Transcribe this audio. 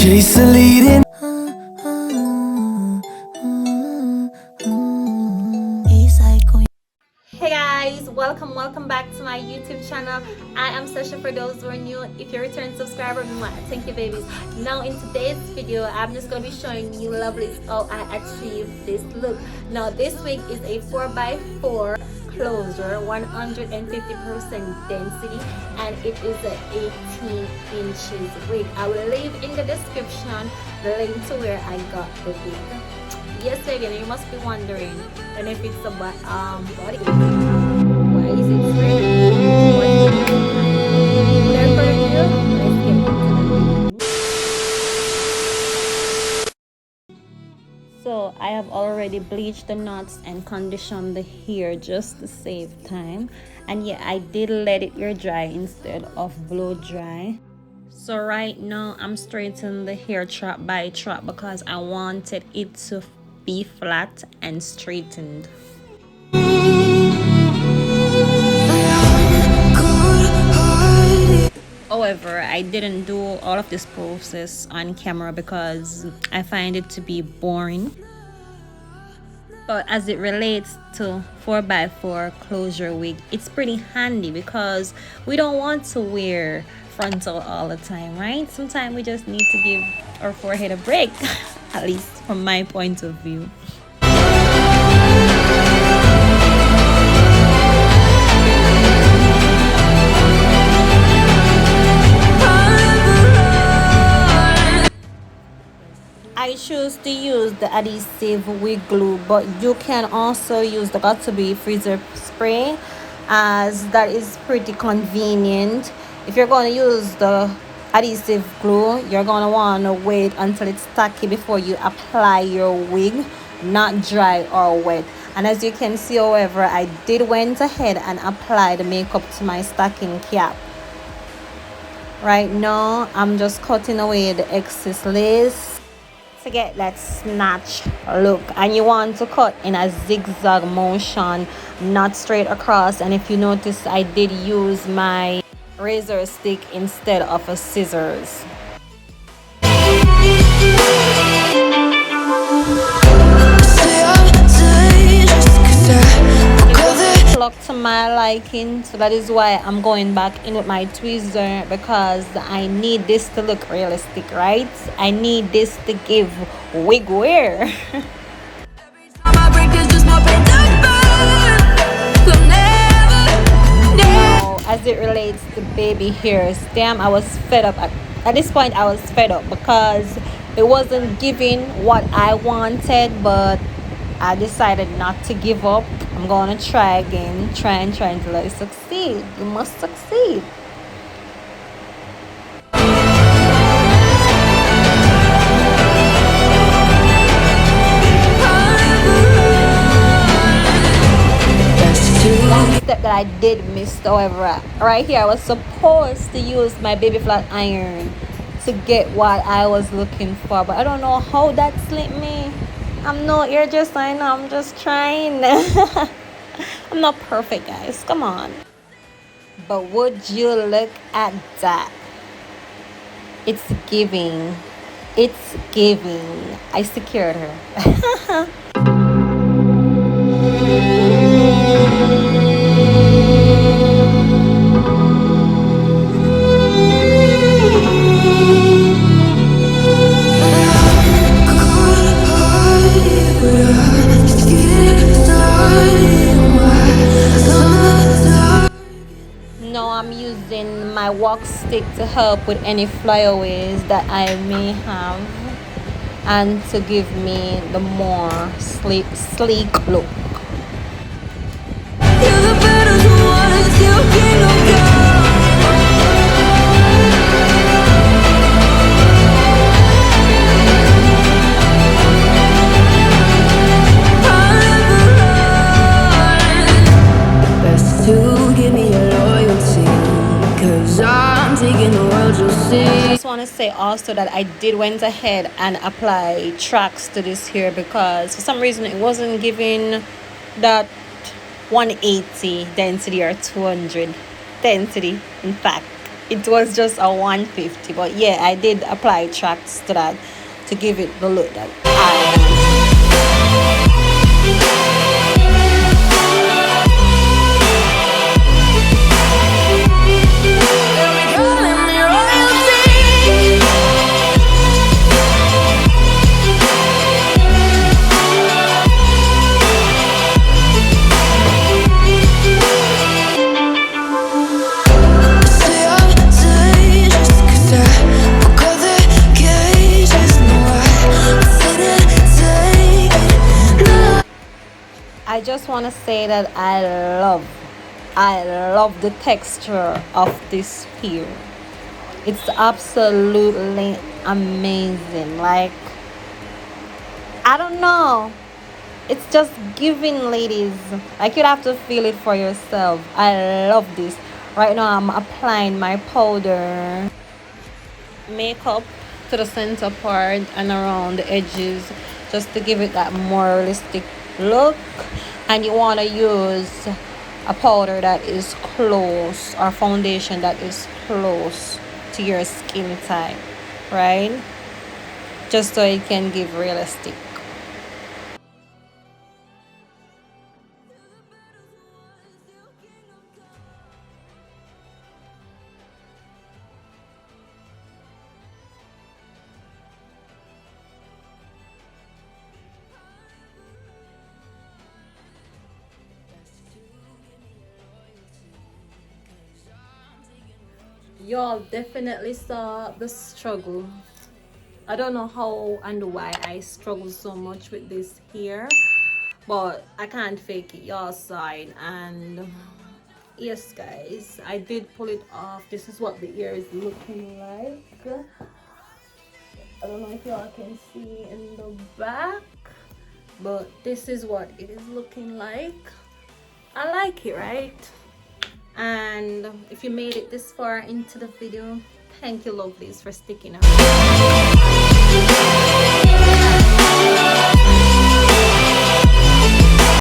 chase the leading. Hey guys, welcome back to my YouTube channel. I am Sasha. For those who are new, if you're a return subscriber, thank you babies. Now in today's video, I'm just going to be showing you lovely how I achieved this look. Now this wig is a 4x4 closure, 150% density, and it is a 18 inches wig. I will leave in the description the link to where I got the wig. Yes, again, you must be wondering, and if it's a body, why is it straight? Without further ado, let's get into the video. So I have already bleached the knots and conditioned the hair just to save time, and yeah, I did let it air dry instead of blow dry. So right now I'm straightening the hair trap by trap because I wanted it to be flat and straightened. However, I didn't do all of this process on camera because I find it to be boring. But as it relates to 4x4 closure wig, it's pretty handy because we don't want to wear frontal all the time, right? Sometimes we just need to give our forehead a break, at least from my point of view. I choose to use the adhesive wig glue, but you can also use the got2b freezer spray, as that is pretty convenient. If you're going to use the adhesive glue, you're going to want to wait until it's tacky before you apply your wig, not dry or wet. And as you can see, however, I did went ahead and apply the makeup to my stocking cap. Right now I'm just cutting away the excess lace to get that snatch look, and you want to cut in a zigzag motion, not straight across. And if you notice, I did use my razor stick instead of a scissors. Plucked to my liking, so that is why I'm going back in with my tweezer, because I need this to look realistic, right? I need this to give wig wear. As it relates to baby hairs, damn, I was fed up. At this point I was fed up because it wasn't giving what I wanted, but I decided not to give up. I'm gonna try again, trying to let it succeed. You must succeed. One step that I did miss, however, right here I was supposed to use my baby flat iron to get what I was looking for, but I don't know how that slipped me. I'm no hairdresser, I know, I'm just trying. I'm not perfect, guys, come on. But would you look at that? It's giving. It's giving. I secured her. I'm using my walk stick to help with any flyaways that I may have, and to give me the more sleek look. I just want to say also that I did went ahead and apply tracks to this hair because for some reason it wasn't giving that 180 density or 200 density, in fact. It was just a 150, but yeah, I did apply tracks to that to give it the look that I just want to say that I love the texture of this spear. It's absolutely amazing. Like, I don't know. It's just giving, ladies. Like, you'd have to feel it for yourself. I love this. Right now I'm applying my powder makeup to the center part and around the edges just to give it that more realistic look. And you want to use a powder that is close, or foundation that is close to your skin type, right? Just so it can give realistic. Y'all definitely saw the struggle. I don't know how and why I struggle so much with this here, but I can't fake it. Y'all saw it, and yes, guys, I did pull it off. This is what the ear is looking like. I don't know if y'all can see in the back, but this is what it is looking like. I like it, right? And if you made it this far into the video, thank you, lovelies, for sticking out.